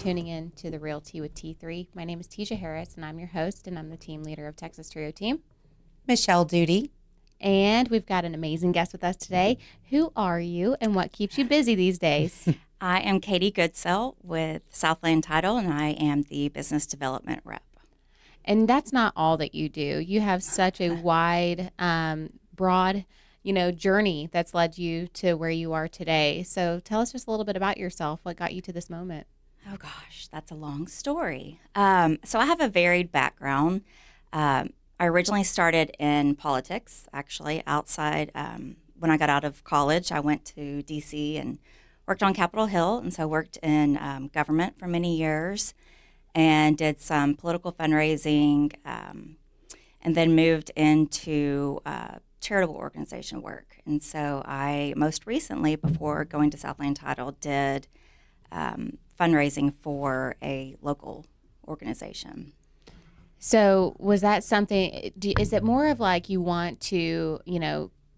tuning in to The Real Tea with T3. My name is Tesia Harris, and I'm your host, and I'm the team leader of Texas Trio Team. Michelle Duty. And we've got an amazing guest with us today. Who are you, and what keeps you busy these days? I am Katie Goodsell with Southland Title, and I am the business development rep. And that's not all that you do. You have such a wide, broad, journey that's led you to where you are today. So tell us just a little bit about yourself. What got you to this moment? Oh gosh, that's a long story. So I have a varied background. I originally started in politics, actually, outside. When I got out of college, I went to D.C. and worked on Capitol Hill, and so I worked in government for many years and did some political fundraising, and then moved into charitable organization work. And so I most recently, before going to Southland Title, did fundraising for a local organization. So was that something, is it more of like you want to,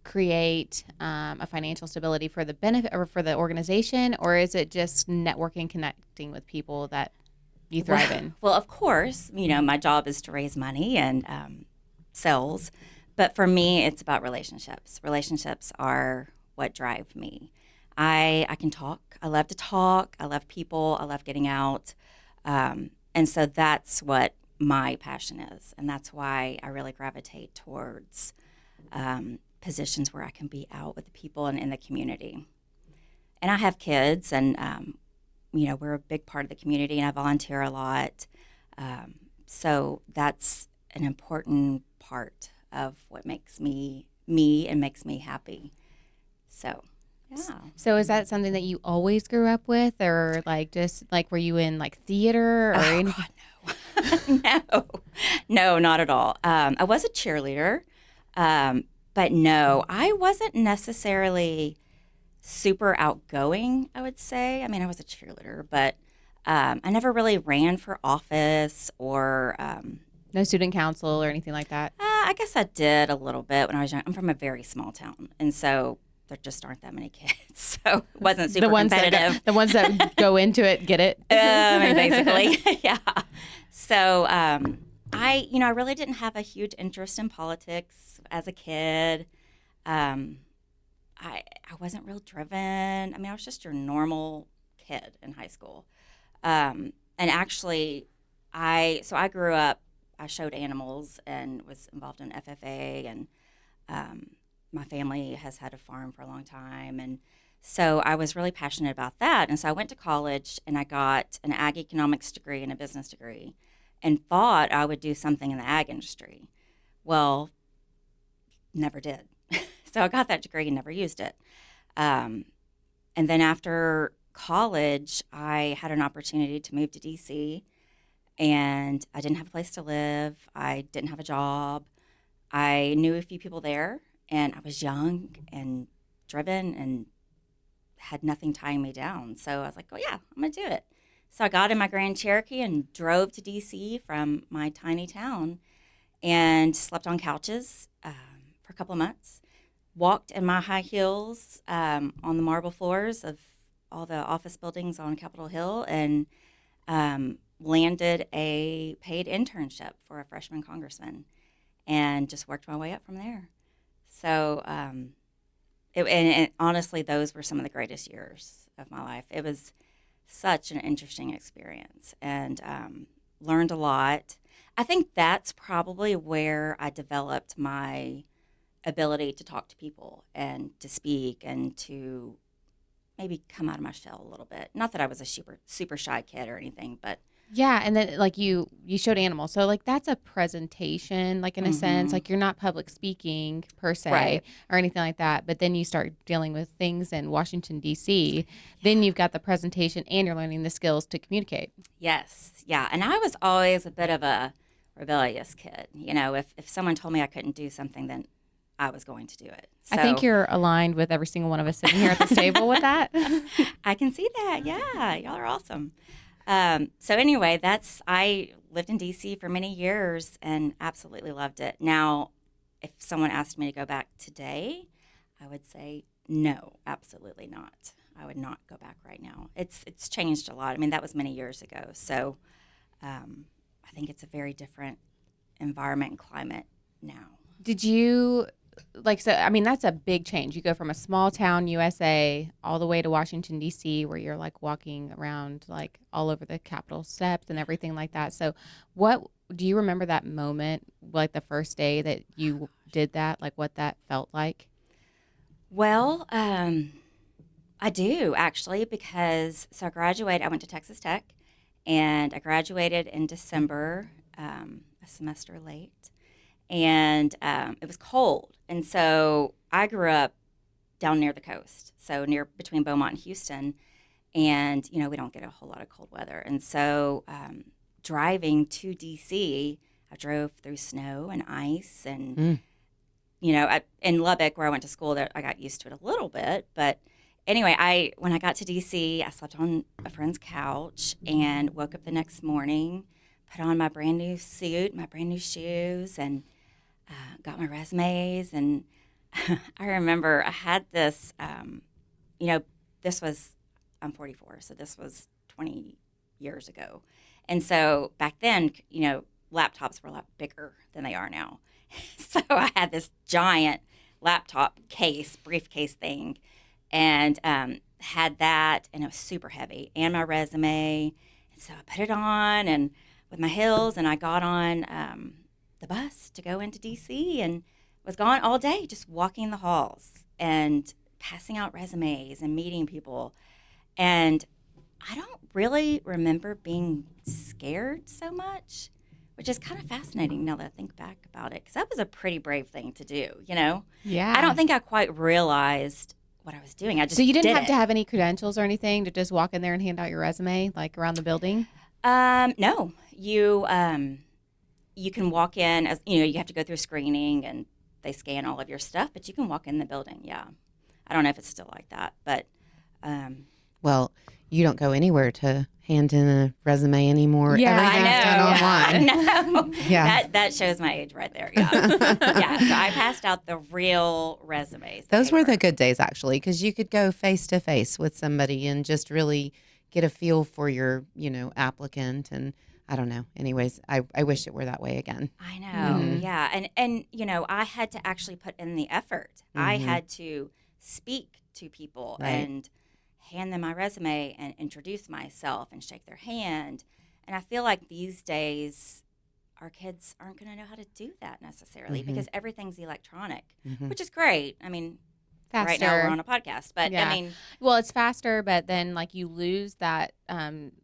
create a financial stability for the benefit or for the organization, or is it just networking, connecting with people that you thrive in? Well, of course, my job is to raise money and sales, but for me, it's about relationships. Relationships are what drive me. I can talk. I love to talk. I love people. I love getting out. And so that's what my passion is. And that's why I really gravitate towards positions where I can be out with the people and in the community. And I have kids, and, we're a big part of the community, and I volunteer a lot. So that's an important part of what makes me and makes me happy. So, yeah. So is that something that you always grew up with, or were you in theater or anything? God, no, not at all. I was a cheerleader, but no, I wasn't necessarily super outgoing, I would say. I mean, I was a cheerleader, but I never really ran for office or No student council or anything like that? I guess I did a little bit when I was young. I'm from a very small town, and so there just aren't that many kids, so it wasn't super competitive. The ones that go into it get it. Basically, yeah. So I really didn't have a huge interest in politics as a kid. I wasn't real driven. I mean, I was just your normal kid in high school. And actually, I grew up. I showed animals and was involved in FFA, and my family has had a farm for a long time, and so I was really passionate about that. And so I went to college, and I got an ag economics degree and a business degree, and thought I would do something in the ag industry. Well, never did. So I got that degree and never used it. And then after college, I had an opportunity to move to D.C., and I didn't have a place to live. I didn't have a job. I knew a few people there, and I was young and driven and had nothing tying me down. So I was like, oh, yeah, I'm going to do it. So I got in my Grand Cherokee and drove to D.C. from my tiny town and slept on couches for a couple of months, walked in my high heels on the marble floors of all the office buildings on Capitol Hill, and landed a paid internship for a freshman congressman, and just worked my way up from there. So, and honestly, those were some of the greatest years of my life. It was such an interesting experience, and learned a lot. I think that's probably where I developed my ability to talk to people and to speak and to maybe come out of my shell a little bit. Not that I was a super shy kid or anything, but yeah, and then you showed animals, so that's a presentation, in a sense, you're not public speaking per se, right, or anything like that. But then you start dealing with things in Washington D.C. Then you've got the presentation, and you're learning the skills to communicate. Yes, yeah, and I was always a bit of a rebellious kid. If someone told me I couldn't do something, then I was going to do it. So, I think you're aligned with every single one of us sitting here at this table with that. I can see that. Yeah, y'all are awesome. So anyway, I lived in D.C. for many years and absolutely loved it. Now, if someone asked me to go back today, I would say No, absolutely not. I would not go back right now. It's changed a lot. I mean, that was many years ago. So I think it's a very different environment and climate now. Did you so I mean that's a big change. You go from a small town USA all the way to Washington D.C. where you're like walking around like all over the Capitol steps and everything like that. So what do you remember that moment, like the first day that you did that, like what that felt like? Well, I do actually because so I graduated. I went to Texas Tech, and I graduated in December, a semester late, and it was cold, and so I grew up down near the coast, so near between Beaumont and Houston, and we don't get a whole lot of cold weather, and so driving to DC, I drove through snow and ice, and in Lubbock where I went to school, that I got used to it a little bit, but anyway, when I got to DC, I slept on a friend's couch and woke up the next morning, put on my brand new suit, my brand new shoes, and got my resumes. And I remember I had this, this was, I'm 44, so this was 20 years ago. And so back then, laptops were a lot bigger than they are now. So I had this giant laptop briefcase thing, and had that, and it was super heavy, and my resume. And so I put it on, and with my heels, and I got on the bus to go into DC, and was gone all day, just walking the halls and passing out resumes and meeting people. And I don't really remember being scared so much, which is kind of fascinating now that I think back about it, because that was a pretty brave thing to do, Yeah. I don't think I quite realized what I was doing. I just So you didn't did have it. to have any credentials or anything to just walk in there and hand out your resume, like around the building? No, you can walk in as you have to go through screening and they scan all of your stuff, but you can walk in the building. Yeah, I don't know if it's still like that, but Well, you don't go anywhere to hand in a resume anymore. Yeah, Everything's done online. No, Yeah. that shows my age right there. Yeah, yeah. So I passed out the real resumes. Those were paper. the good days, actually, because you could go face to face with somebody and just really get a feel for your, applicant. And I don't know. Anyways, I wish it were that way again. I know, yeah, and I had to actually put in the effort. I had to speak to people Right. and hand them my resume and introduce myself and shake their hand. And I feel like these days our kids aren't going to know how to do that necessarily because everything's electronic, which is great. I mean, Faster. right now we're on a podcast, but Yeah. I mean, Well, it's faster, but then like you lose that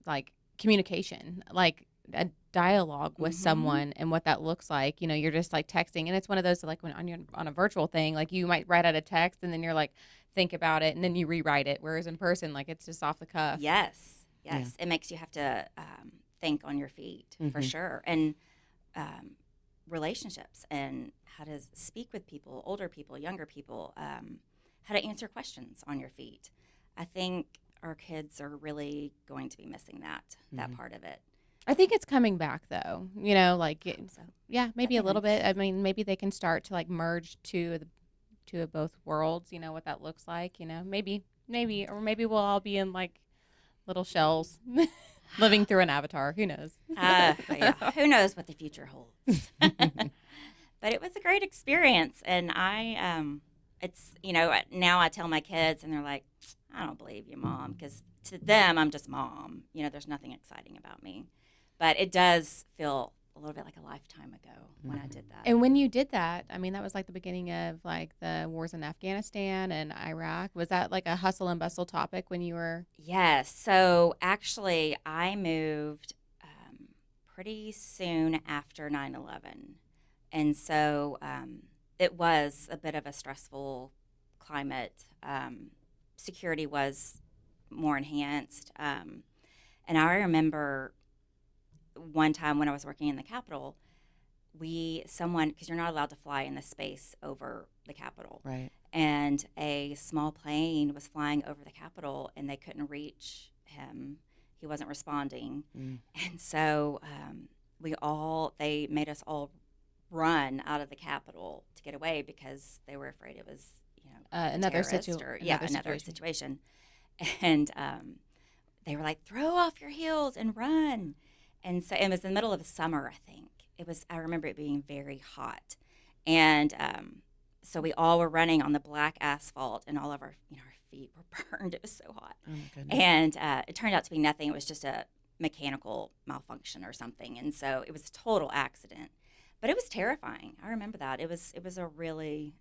like communication, like a dialogue with someone and what that looks like. You're just like texting, and it's one of those like when on a virtual thing, like you might write out a text and then you're like think about it and then you rewrite it. Whereas in person, like it's just off the cuff. yes, it makes you have to think on your feet for sure, and relationships and how to speak with people, older people, younger people, how to answer questions on your feet. I think our kids are really going to be missing that part of it. I think it's coming back though. So Yeah, maybe that'd a be little bit. nice. I mean, maybe they can start to like merge to both worlds. What that looks like. Maybe, or maybe we'll all be in like little shells, living through an avatar. Who knows? Yeah, who knows what the future holds? But it was a great experience, and it's now I tell my kids, and they're like, "I don't believe you, Mom," because to them I'm just Mom. There's nothing exciting about me, but it does feel a little bit like a lifetime ago when I did that. And when you did that, I mean, that was like the beginning of like the wars in Afghanistan and Iraq. Was that like a hustle and bustle topic when you were? Yes. So actually, I moved pretty soon after 9/11. And so it was a bit of a stressful climate. Security was more enhanced. And I remember one time when I was working in the Capitol, because you're not allowed to fly in the space over the Capitol. Right. And a small plane was flying over the Capitol, and they couldn't reach him. He wasn't responding. And so they made us all run out of the Capitol to get away because they were afraid it was, Another terrorist another another situation. situation. And they were like, throw off your heels and run. And so it was in the middle of summer, I think. I remember it being very hot. And so we all were running on the black asphalt, and all of our feet were burned. It was so hot. Oh, my goodness. And it turned out to be nothing. It was just a mechanical malfunction or something. And so it was a total accident. But it was terrifying. I remember that. It was a really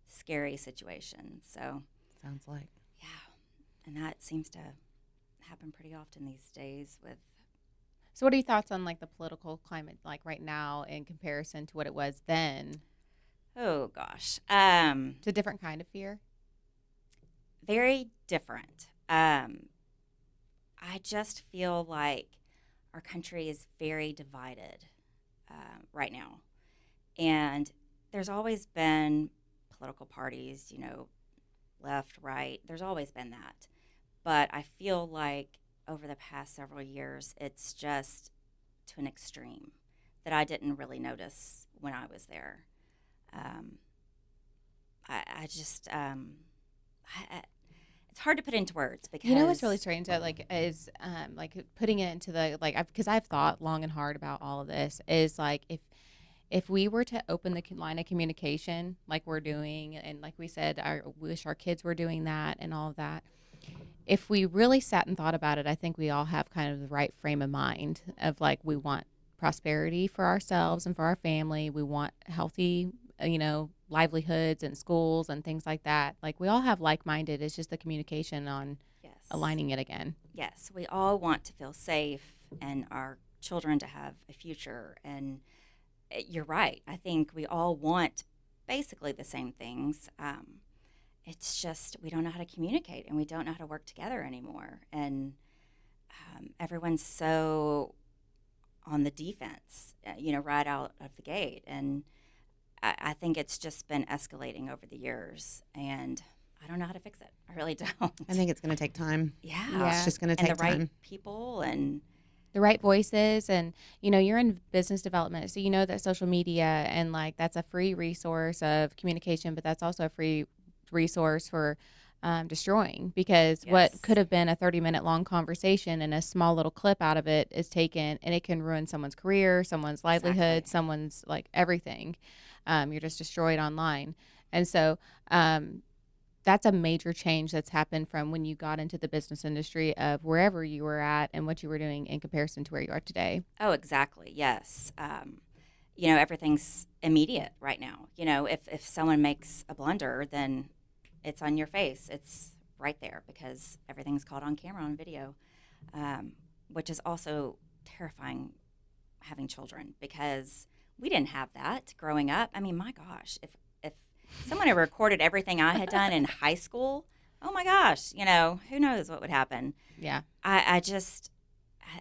scary situation. So Sounds like. yeah, and that seems to happen pretty often these days with. So what are your thoughts on like the political climate like right now in comparison to what it was then? Oh gosh, It's a different kind of fear. very different. I just feel like our country is very divided right now, and there's always been political parties, left, right. There's always been that, but I feel like over the past several years, it's just to an extreme that I didn't really notice when I was there. I just it's hard to put into words because You know what's really strange though, like is like putting it into the because I've thought long and hard about all of this is like if we were to open the line of communication like we're doing, and like we said, I wish our kids were doing that and all of that. If we really sat and thought about it, I think we all have kind of the right frame of mind of like we want prosperity for ourselves and for our family. We want healthy, livelihoods and schools and things like that. Like we all have like-minded. It's just the communication on yes, aligning it again. yes, we all want to feel safe and our children to have a future. And you're right. I think we all want basically the same things. It's just we don't know how to communicate and we don't know how to work together anymore. And everyone's so on the defense, right out of the gate. And I think it's just been escalating over the years. And I don't know how to fix it. I really don't. I think it's going to take time. Yeah. It's just going to And take the right time. people and The right voices, and you're in business development, so you know that social media and like that's a free resource of communication, but that's also a free resource for destroying, because what Yes. could have been a 30-minute long conversation and a small little clip out of it is taken and it can ruin someone's career, someone's livelihood, Exactly. someone's like everything. You're just destroyed online. And so that's a major change that's happened from when you got into the business industry of wherever you were at and what you were doing in comparison to where you are today. oh, exactly. Yes. Everything's immediate right now. If someone makes a blunder, then it's on your face. It's right there because everything's caught on camera, on video, which is also terrifying having children because we didn't have that growing up. I mean, my gosh, if someone had recorded everything I had done in high school, oh my gosh, who knows what would happen. Yeah. I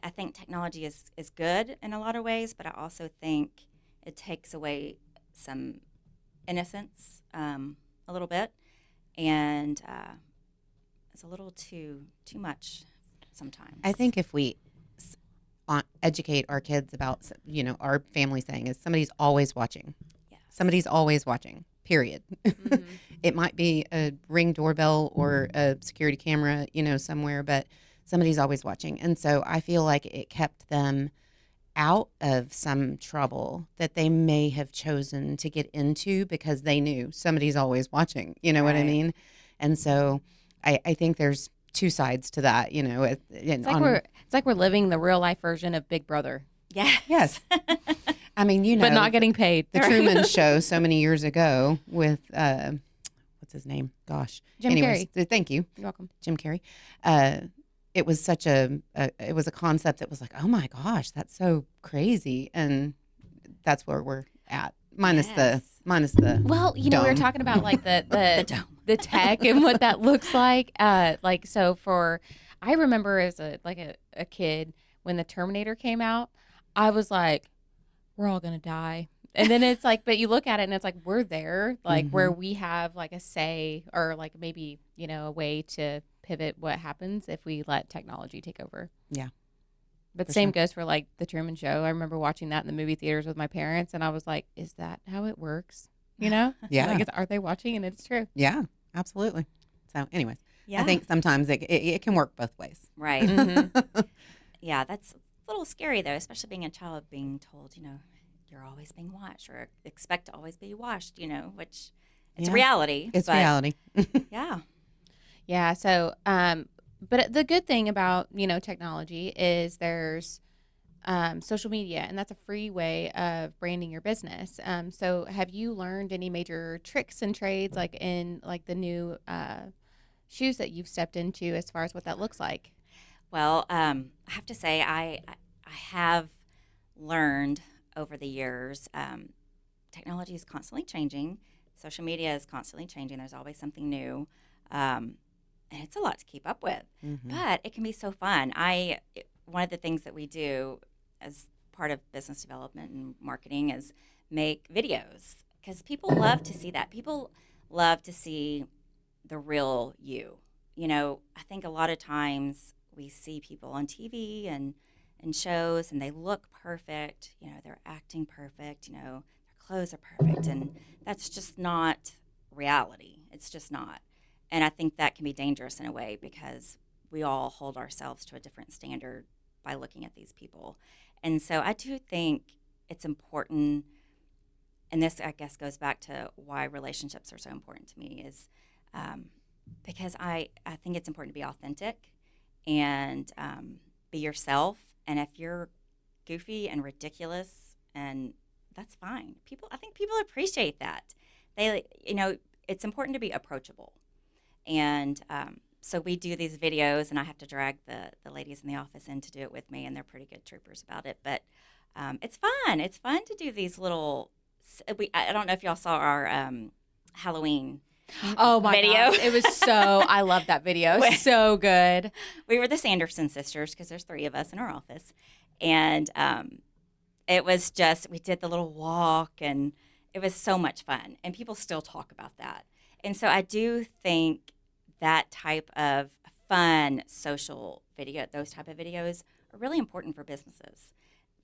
think technology is good in a lot of ways, but I also think it takes away some innocence a little bit, and it's a little too much sometimes. I think if we educate our kids about, our family saying is somebody's always watching. Yes. Somebody's always watching, period. Mhm. It might be a Ring doorbell or a security camera, somewhere, but somebody's always watching. And so I feel like it kept them out of some trouble that they may have chosen to get into because they knew somebody's always watching. You know what I Right. mean? And so I think there's two sides to that, It's like we're living the real life version of Big Brother, Yes. Yes. I mean, but not getting paid. the Truman Show so many years ago with what's his name? Gosh, Jim Carrey. Thank you, You're welcome. Jim Carrey. It was such a concept that was like, oh my gosh, that's so crazy, and that's where we're at. Minus Yes. the Well, we were dome. talking about like The the dome. the tech and what that looks like. I remember as a kid when the Terminator came out, I was like, we're all gonna die. And then it's like, but you look at it and it's like we're there, like where we have like a say or like maybe a way to pivot what happens if we let technology take over. Yeah. But For same sure. goes for like the Truman Show. I remember watching that in the movie theaters with my parents, and I was like, "Is that how it works?" Yeah. Like, are they watching? And it's true. Yeah. Absolutely. So, anyways, Yeah. I think sometimes it can work both ways. Right. Mhm. Yeah, that's a little scary though, especially being a child being told, you're always being watched or expect to always be watched, which it's Yeah. reality. It's but reality. Yeah. Yeah. So, but the good thing about, technology is there's social media, and that's a free way of branding your business. So have you learned any major tricks and trades, like in like the new shoes that you've stepped into, as far as what that looks like? Well, I have to say, I have learned over the years. Technology is constantly changing. Social media is constantly changing. There's always something new, and it's a lot to keep up with. Mm-hmm. But it can be so fun. One of the things that we do as part of business development and marketing is make videos because people love to see that. People love to see the real you. I think a lot of times we see people on TV and shows and they look perfect, they're acting perfect, their clothes are perfect, and that's just not reality. It's just not. And I think that can be dangerous in a way because we all hold ourselves to a different standard by looking at these people. And so I do think it's important, and this I guess goes back to why relationships are so important to me is because I think it's important to be authentic and be yourself. And if you're goofy and ridiculous, and that's fine. I think people appreciate that. It's important to be approachable. And so we do these videos, and I have to drag the ladies in the office in to do it with me, and they're pretty good troopers about it. But it's fun. It's fun to do these little. I don't know if y'all saw our Halloween Oh my video. gosh, it was I love that video. It was so good. We were the Sanderson sisters because there's 3 of us in our office. And it was we did the little walk, and it was so much fun. And people still talk about that. And so I do think that type of fun social video, those type of videos are really important for businesses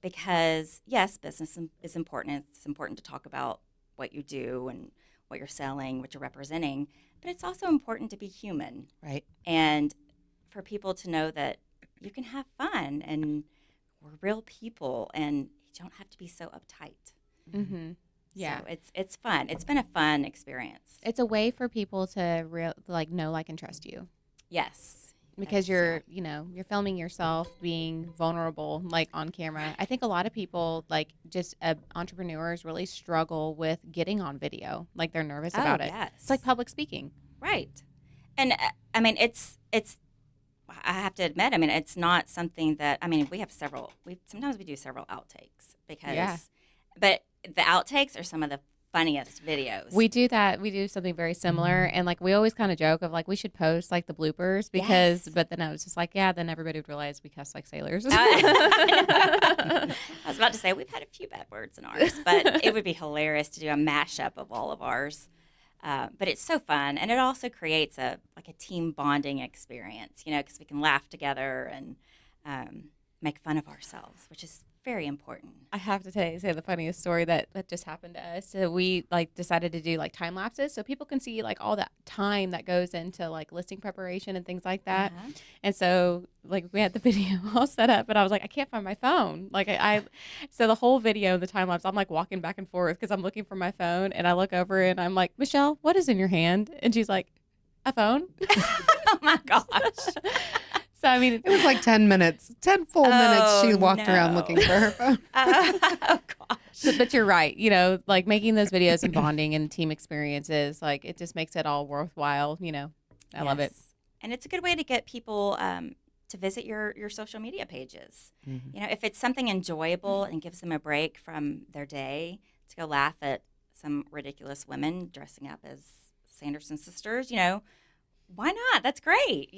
because, yes, business is important. It's important to talk about what you do and what you're selling, what you're representing, but it's also important to be human. Right. And for people to know that you can have fun and we're real people and you don't have to be so uptight. Mm-hmm. Yeah. So it's fun. It's been a fun experience. It's a way for people to know, like, and trust you. Yes. Because you're filming yourself being vulnerable, like, on camera. I think a lot of people, like, just entrepreneurs really struggle with getting on video. Like, they're nervous about it. Yes. It's like public speaking. Right. And I mean, it's I have to admit, I mean, it's not something that, I mean, sometimes we do several outtakes but the outtakes are some of the funniest videos. We do that. We do something very similar. And, like, we always kind of joke of, like, we should post, like, the bloopers because, but then I was just like, yeah, then everybody would realize we cuss like sailors. I was about to say, we've had a few bad words in ours, but it would be hilarious to do a mashup of all of ours. But it's so fun. And it also creates a team bonding experience, because we can laugh together and make fun of ourselves, which is very important. I have to say the funniest story that just happened to us. So we decided to do time lapses so people can see all the time that goes into listing preparation and things like that. Uh-huh. And so we had the video all set up, but I was like, I can't find my phone. So the whole video, the time lapse, I'm walking back and forth because I'm looking for my phone, and I look over and I'm like, Michelle, what is in your hand? And she's like, a phone. Oh my gosh. So, I mean, it was 10 minutes, 10 full minutes. She walked around looking for her phone. Oh, gosh. But you're right. Making those videos and bonding and team experiences, it just makes it all worthwhile. I love it. And it's a good way to get people to visit your social media pages. Mm-hmm. If it's something enjoyable and gives them a break from their day to go laugh at some ridiculous women dressing up as Sanderson sisters, why not? That's great,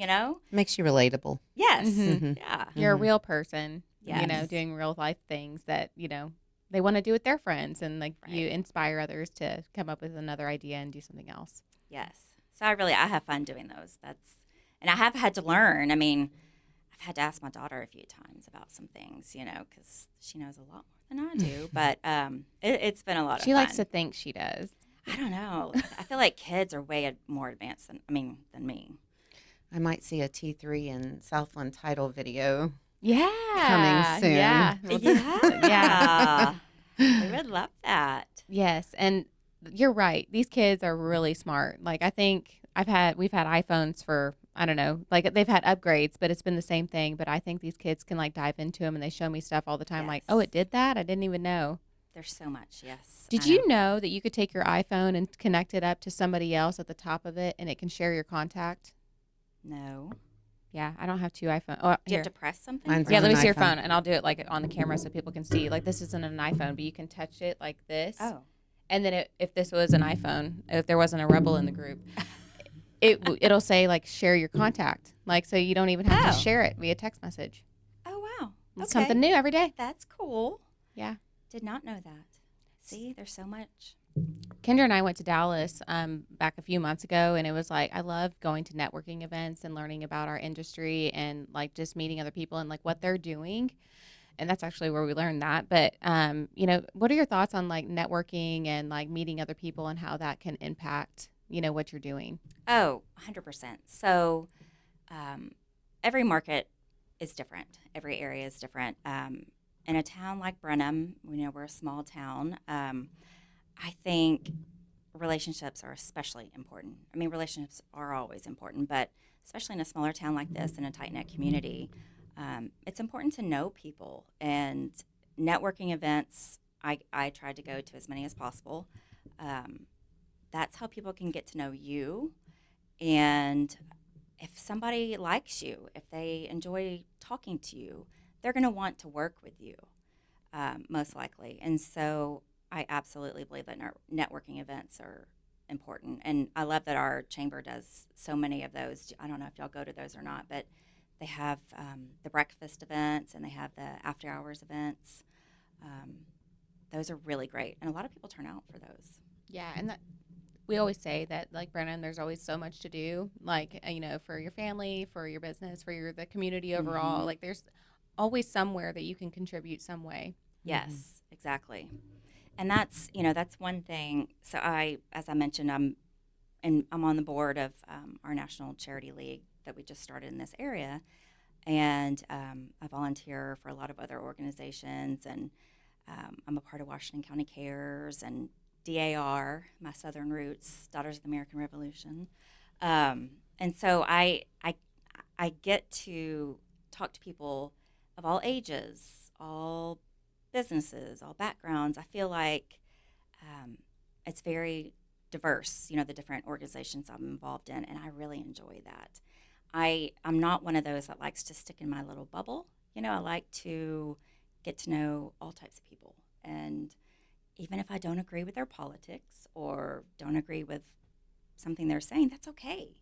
Makes you relatable. Yes. Mm-hmm. Yeah. You're a real person, Yes. doing real life things that, they want to do with their friends, and you inspire others to come up with another idea and do something else. Yes. So I have fun doing those. And I have had to learn. I mean, I've had to ask my daughter a few times about some things, because she knows a lot more than I do, but it's been a lot of fun. She likes to think she does. I don't know. I feel like kids are way more advanced than me. I might see a T3 and Southland Title video Yeah. coming soon. Yeah. Yeah. We would love that. Yes, and you're right. These kids are really smart. Like I think we've had iPhones for I don't know, like they've had upgrades, but it's been the same thing. But I think these kids can like dive into them and they show me stuff all the time. Like, oh, it did that? I didn't even know. There's so much. Yes. Did you know that you could take your iPhone and connect it up to somebody else at the top of it, and it can share your contact? No. Yeah, I don't have two iPhones. Oh, Do you here. have to press something? Mine's Yeah, on let me an see your iPhone. phone, and I'll do it like on the camera so people can see. Like this isn't an iPhone, but you can touch it like this. Oh. And then if this was an iPhone, if there wasn't a rebel in the group, it'll say like share your contact, like so you don't even have to share it via text message. Oh, wow. It's Okay. something new every day. That's cool. Yeah. Did not know that. See, there's so much. Kendra and I went to Dallas back a few months ago, and it was like I love going to networking events and learning about our industry and like just meeting other people and like what they're doing. And that's actually where we learned that. But what are your thoughts on like networking and like meeting other people and how that can impact what you're doing? Oh, 100%. So every market is different. Every area is different. In a town like Brenham, we're a small town. I think relationships are especially important. I mean, relationships are always important, but especially in a smaller town like this, in a tight-knit community, it's important to know people. And networking events, I try to go to as many as possible. That's how people can get to know you. And if somebody likes you, if they enjoy talking to you, they're going to want to work with you, most likely. And so I absolutely believe that networking events are important. And I love that our chamber does so many of those. I don't know if y'all go to those or not, but they have the breakfast events and they have the after hours events. Those are really great. And a lot of people turn out for those. Yeah, and we always say that, like Brennan, there's always so much to do, like, for your family, for your business, for the community overall. Like, there's always somewhere that you can contribute some way. Yes, exactly. And that's one thing. So as I mentioned, I'm on the board of our National Charity League that we just started in this area. And I volunteer for a lot of other organizations, and I'm a part of Washington County Cares and DAR, my Southern Roots, Daughters of the American Revolution. And so I get to talk to people of all ages, all businesses, all backgrounds. I feel like it's very diverse, the different organizations I'm involved in, and I really enjoy that. I'm not one of those that likes to stick in my little bubble. I like to get to know all types of people. And even if I don't agree with their politics or don't agree with something they're saying, that's okay.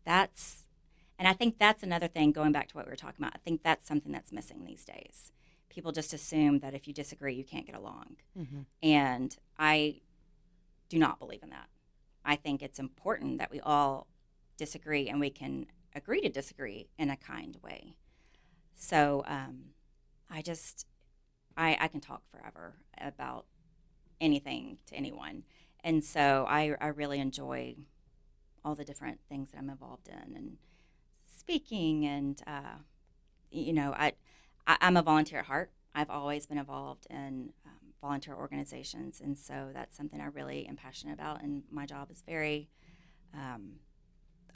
And I think that's another thing, going back to what we were talking about, I think that's something that's missing these days. People just assume that if you disagree, you can't get along. Mm-hmm. And I do not believe in that. I think it's important that we all disagree and we can agree to disagree in a kind way. So I can talk forever about anything to anyone. And so I really enjoy all the different things that I'm involved in, and speaking, and I'm a volunteer at heart. I've always been involved in volunteer organizations, and so that's something I really am passionate about, and my job is very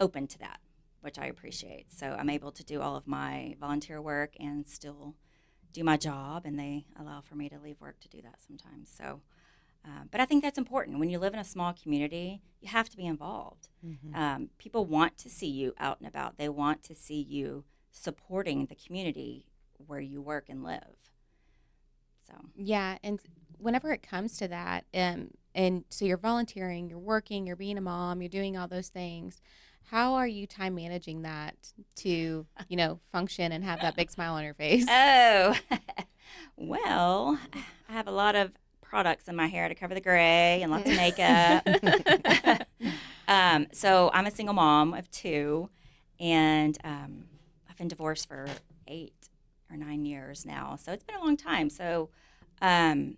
open to that, which I appreciate. So I'm able to do all of my volunteer work and still do my job, and they allow for me to leave work to do that sometimes. So, but I think that's important. When you live in a small community, you have to be involved. Mm-hmm. People want to see you out and about. They want to see you supporting the community where you work and live. So yeah, and whenever it comes to that, and so you're volunteering, you're working, you're being a mom, you're doing all those things. How are you time managing that to, function and have that big smile on your face? Oh, well, I have a lot of products in my hair to cover the gray and lots of makeup. So I'm a single mom of 2, and I've been divorced for 8 or 9 years now. So it's been a long time. So I'm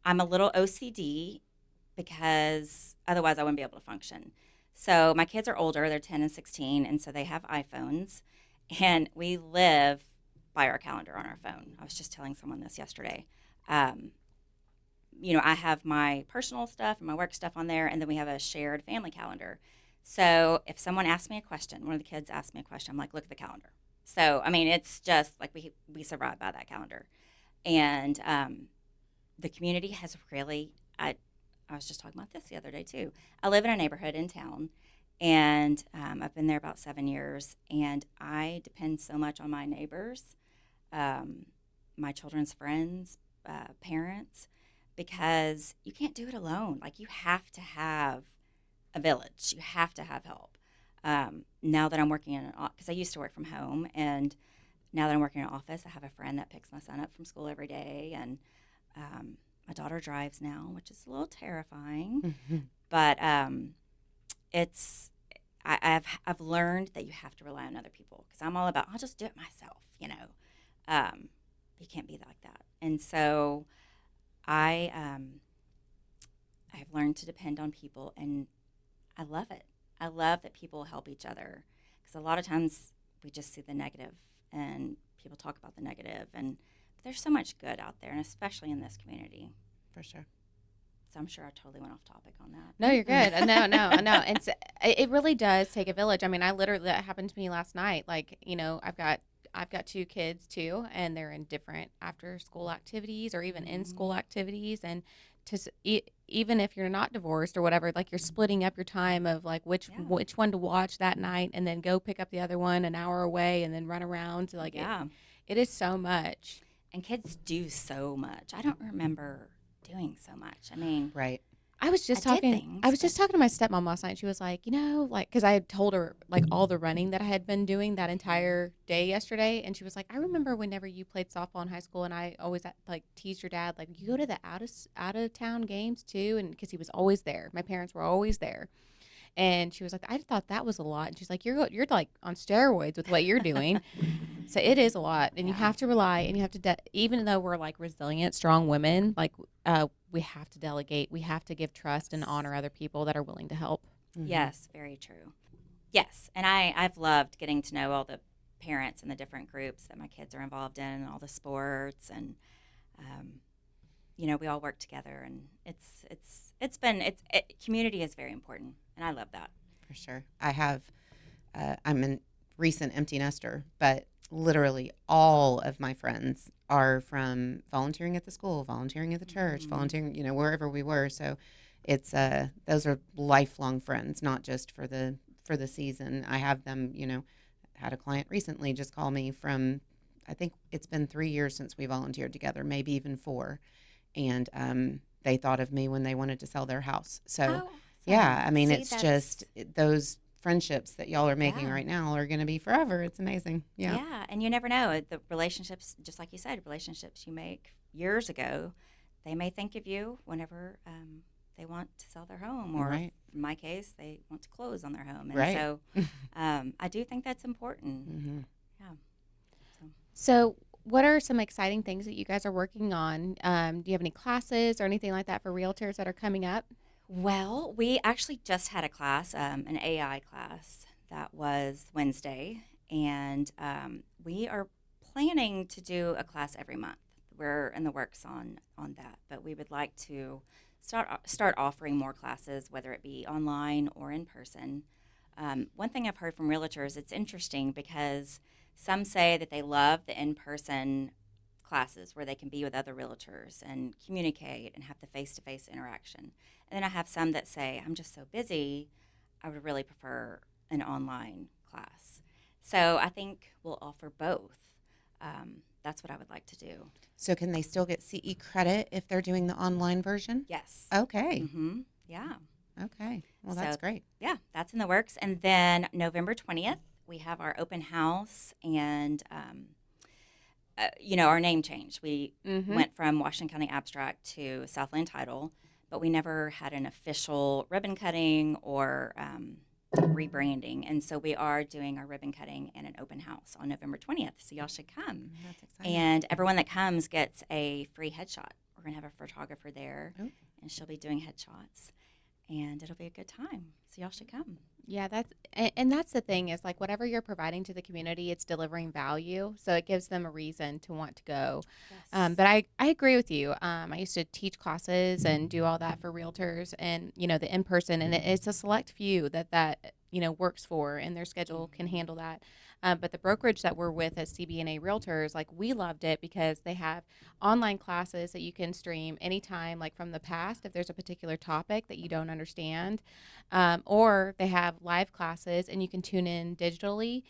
a little OCD because otherwise I wouldn't be able to function. So my kids are older, they're 10 and 16, and so they have iPhones, and we live by our calendar on our phone. I was just telling someone this yesterday. Um, I have my personal stuff and my work stuff on there, and then we have a shared family calendar. So if someone asks me a question, one of the kids asks me a question, I'm like, look at the calendar. So, I mean, it's just like we survive by that calendar. And the community has really, I was just talking about this the other day too. I live in a neighborhood in town, and I've been there about 7 years, and I depend so much on my neighbors, my children's friends, parents, because you can't do it alone. Like, you have to have a village. You have to have help. Now that I'm working in because I used to work from home, and now that I'm working in an office, I have a friend that picks my son up from school every day, and my daughter drives now, which is a little terrifying, but it's I've learned that you have to rely on other people, because I'm all about I'll just do it myself, you can't be like that, and so I've learned to depend on people, and I love it. I love that people help each other, because a lot of times we just see the negative, and people talk about the negative, and there's so much good out there, and especially in this community. For sure. So I'm sure I totally went off topic on that. No, you're good. No. And so, it really does take a village. I mean, that happened to me last night. Like, I've got 2 kids too, and they're in different after school activities or even in school activities. And even if you're not divorced or whatever, like, you're splitting up your time of like which one to watch that night, and then go pick up the other one an hour away, and then run around. So like, it is so much. And kids do so much. I don't remember doing so much. I mean, right. I was just talking to my stepmom last night. She was like, because I had told her like all the running that I had been doing that entire day yesterday, and she was like, I remember whenever you played softball in high school, and I always like teased your dad, like, you go to the out of town games too, and because he was always there, my parents were always there. And she was like, I thought that was a lot. And she's like, you're like on steroids with what you're doing. So it is a lot. And you have to rely, and you have to, even though we're like resilient, strong women, like we have to delegate. We have to give trust and honor other people that are willing to help. Mm-hmm. Yes, very true. Yes. And I've loved getting to know all the parents and the different groups that my kids are involved in, and all the sports. And, we all work together, and community is very important. And I love that. For sure. I'm a recent empty nester, but literally all of my friends are from volunteering at the school, volunteering at the church, volunteering, wherever we were. So it's those are lifelong friends, not just for the season. I have them, had a client recently just call me from, I think it's been 3 years since we volunteered together, maybe even 4. And they thought of me when they wanted to sell their house. So yeah, I mean, it's just those friendships that y'all are making right now are going to be forever. It's amazing. Yeah, and you never know. The relationships, just like you said, relationships you make years ago, they may think of you whenever they want to sell their home, or in my case, they want to close on their home. And so I do think that's important. Mm-hmm. Yeah. So what are some exciting things that you guys are working on? Do you have any classes or anything like that for realtors that are coming up? Well, we actually just had a class, an AI class, that was Wednesday, and we are planning to do a class every month. We're in the works on that, but we would like to start offering more classes, whether it be online or in person. One thing I've heard from realtors, it's interesting because some say that they love the in-person classes where they can be with other realtors and communicate and have the face-to-face interaction. And then I have some that say, I'm just so busy, I would really prefer an online class. So I think we'll offer both. That's what I would like to do. So can they still get CE credit if they're doing the online version? Yes. Okay. Mm-hmm. Yeah. Okay. Well, that's great. Yeah, that's in the works. And then November 20th, we have our open house, and our name change. We went from Washington County Abstract to Southland Title, but we never had an official ribbon cutting or rebranding. And so we are doing our ribbon cutting and an open house on November 20th. So y'all should come. That's exciting. And everyone that comes gets a free headshot. We're going to have a photographer there. Oh. and she'll be doing headshots, and it'll be a good time. So y'all should come. Yeah, and that's the thing is like whatever you're providing to the community, it's delivering value. So it gives them a reason to want to go. Yes. But I agree with you. I used to teach classes and do all that for realtors and, the in-person, and it's a select few that works for and their schedule can handle that. But the brokerage that we're with as CB&A Realtors, like we loved it because they have online classes that you can stream anytime, like from the past, if there's a particular topic that you don't understand, or they have live classes and you can tune in digitally,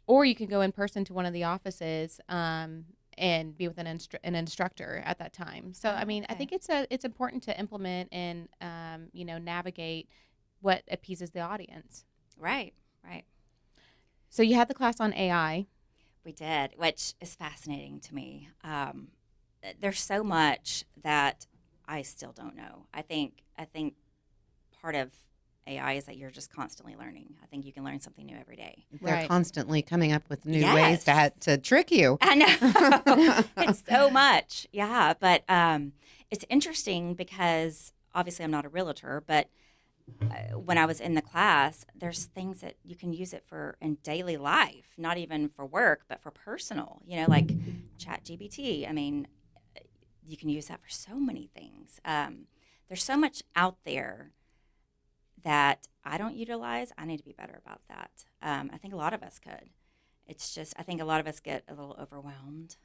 or you can go in person to one of the offices and be with an instructor at that time. So, I mean, I think it's important to implement and, navigate what appeases the audience. Right. So you had the class on AI. We did, which is fascinating to me. There's so much that I still don't know. I think part of AI is that you're just constantly learning. I think you can learn something new every day. They're Right. constantly coming up with new Yes. ways to trick you. I know. It's so much. Yeah. But it's interesting because obviously I'm not a realtor, but when I was in the class, there's things that you can use it for in daily life, not even for work, but for personal, like ChatGPT. I mean, you can use that for so many things. There's so much out there that I don't utilize. I need to be better about that. I think a lot of us could. It's just, I think a lot of us get a little overwhelmed.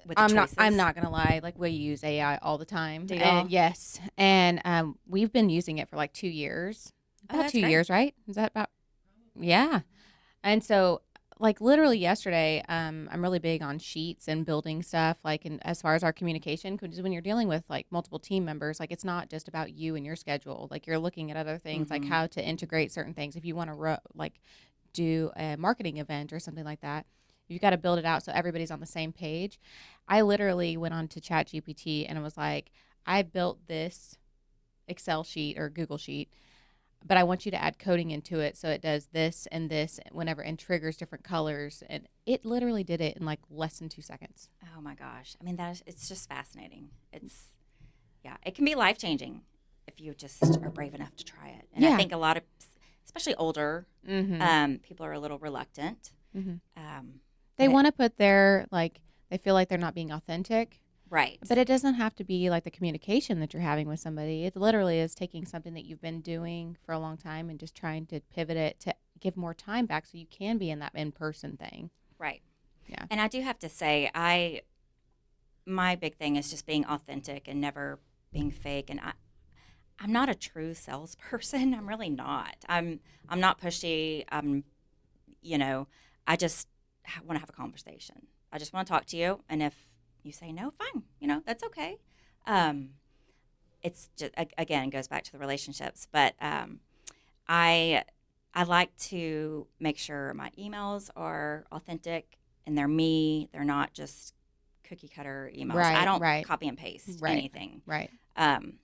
With the choices. I'm not gonna lie. Like we use AI all the time. Do y'all? And yes, and we've been using it for like 2 years. About that's 2 great. years, right? Is that about? Yeah. And so, like literally yesterday, I'm really big on sheets and building stuff. Like, and as far as our communication, because when you're dealing with like multiple team members, like it's not just about you and your schedule. Like you're looking at other things, like how to integrate certain things. If you want to do a marketing event or something like that, you've got to build it out so everybody's on the same page. I literally went on to ChatGPT and it was like, I built this Excel sheet or Google sheet, but I want you to add coding into it so it does this whenever and triggers different colors. And it literally did it in like less than 2 seconds. Oh my gosh. I mean, it's just fascinating. It can be life-changing if you just are brave enough to try it. And I think a lot of, especially older, people are a little reluctant. They want to put their, like, they feel like they're not being authentic. Right. But it doesn't have to be like the communication that you're having with somebody. It literally is taking something that you've been doing for a long time and just trying to pivot it to give more time back so you can be in that in-person thing. Right. Yeah. And I do have to say, my big thing is just being authentic and never being fake. And I'm not a true salesperson. I'm really not. I'm not pushy. I just want to have a conversation. I just want to talk to you. And if you say no, fine. That's okay. It's just, again, goes back to the relationships. But I like to make sure my emails are authentic and they're me. They're not just cookie cutter emails. Right, I don't right. copy and paste Right. anything. Right. And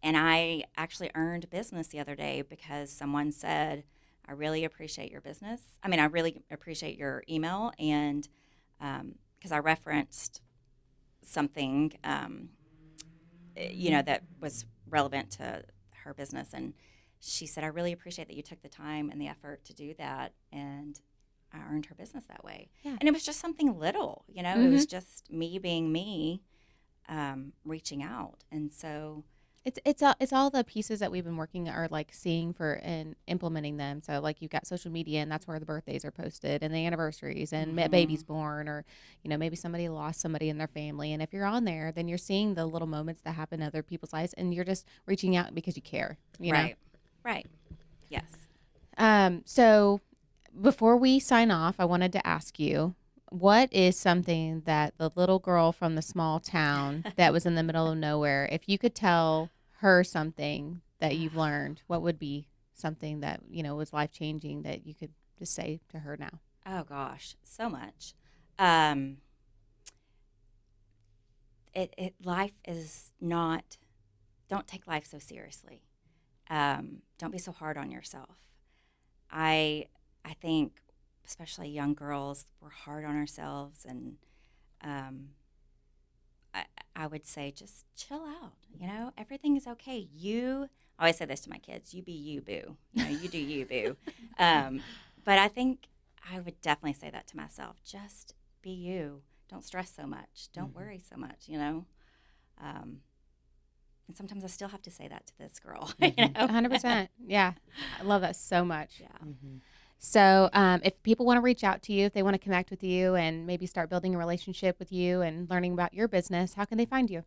I actually earned business the other day because someone said, I really appreciate your business. I mean, I really appreciate your email. And because I referenced something, that was relevant to her business. And she said, I really appreciate that you took the time and the effort to do that. And I earned her business that way. Yeah. And it was just something little, it was just me being me, reaching out. And so It's all the pieces that we've been working or like seeing for and implementing them. So like you've got social media and that's where the birthdays are posted and the anniversaries and baby's born or maybe somebody lost somebody in their family, and if you're on there then you're seeing the little moments that happen in other people's lives and you're just reaching out because you care. Right. Yes. So before we sign off, I wanted to ask you, what is something that the little girl from the small town that was in the middle of nowhere, if you could tell her something that you've learned, what would be something that, was life-changing that you could just say to her now? Oh, gosh, so much. Life is not, don't take life so seriously. Don't be so hard on yourself. I think, especially young girls, we're hard on ourselves, and I would say just chill out. You know, everything is okay. I always say this to my kids: you be you, boo. You know, you do you, boo. But I think I would definitely say that to myself: just be you. Don't stress so much. Don't worry so much. You know. And sometimes I still have to say that to this girl. You know? 100%. Yeah. I love that so much. Yeah. So if people want to reach out to you, if they want to connect with you and maybe start building a relationship with you and learning about your business, how can they find you?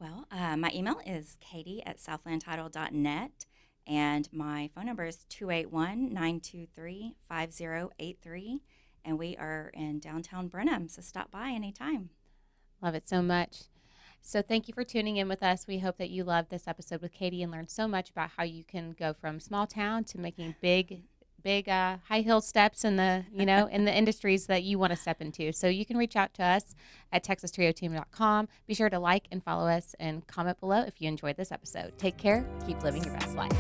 Well, my email is katie@southlandtitle.net, and my phone number is 281-923-5083, and we are in downtown Brenham, so stop by anytime. Love it so much. So thank you for tuning in with us. We hope that you loved this episode with Katie and learned so much about how you can go from small town to making big high heel steps in the in the industries that you want to step into. So you can reach out to us at texastrioteam.com. Be sure to like and follow us and comment below if you enjoyed this episode. Take care. Keep living your best life.